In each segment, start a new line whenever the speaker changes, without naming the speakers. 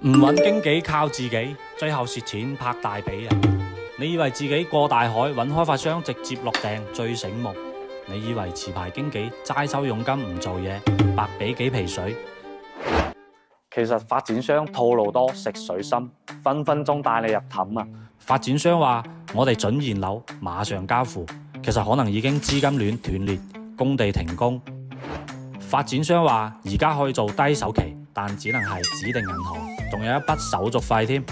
唔揾經紀靠自己，最後蝕錢拍大髀啊！你以為自己過大海揾開發商直接落訂最醒目？你以為持牌經紀齋收佣金唔做嘢，白俾幾皮水？
其實發展商套路多，食水深，分分鐘帶你入氹啊！
發展商話我哋準現樓，馬上交付，其實可能已經資金鏈斷裂，工地停工。發展商話而家可以做低首期，但只能係指定銀行，仲有一筆手續費添。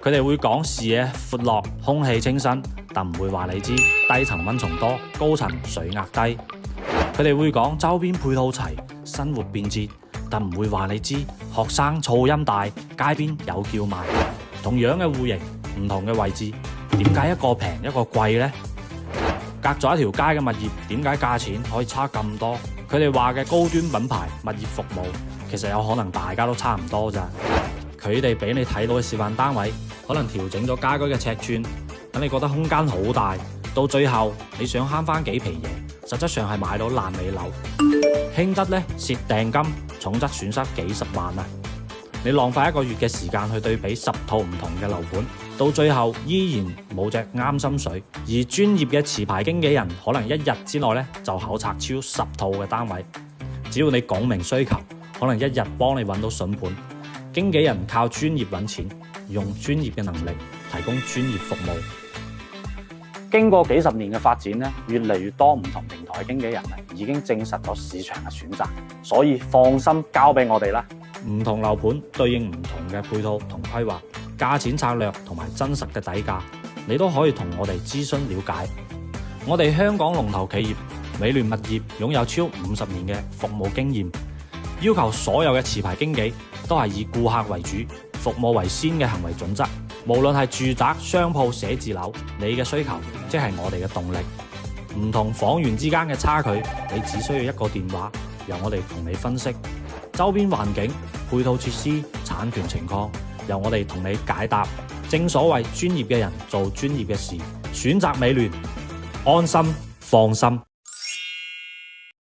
佢哋會講視野闊落，空氣清新，但唔會話你知低層蚊蟲多，高層水壓低。佢哋會講周邊配套齊，生活便捷，但唔會話你知學生噪音大，街邊有叫賣。同樣嘅戶型，唔同嘅位置，點解一個平一個貴呢？隔咗一條街嘅物業，點解價錢可以差咁多？佢哋話嘅高端品牌物業服務，其實有可能大家都差唔多咋。佢哋俾你睇到嘅示範單位，可能調整咗家居嘅尺寸，等你覺得空間好大，到最後你想慳翻幾皮嘢，實質上係買到爛尾樓，輕則呢蝕訂金，重則損失幾十萬啊！你浪費一個月嘅時間去對比10套唔同嘅樓盤，到最後依然冇隻啱心水。而專業嘅持牌經紀人可能一日之內呢就考察超10套嘅單位，只要你講明需求，可能一日幫你揾到筍盤。經紀人靠專業揾錢，用專業嘅能力提供專業服務。
經過幾十年嘅發展咧，越嚟越多唔同平台嘅經紀人已經證實咗市場嘅選擇，所以放心交俾我哋啦。
唔同樓盤對應唔同嘅配套同規劃，價錢策略同埋真實嘅底價，你都可以同我哋諮詢了解。我哋香港龍頭企業美聯物業擁有超50年嘅服務經驗，要求所有嘅持牌經紀都係以顧客為主、服務為先嘅行為準則。無論係住宅、商鋪、寫字樓，你嘅需求即係我哋嘅動力。唔同房源之間嘅差距，你只需要一個電話，由我哋同你分析。周邊環境、配套設施、產權情況，由我哋同你解答。正所謂專業嘅人做專業嘅事，選擇美聯，安心放心。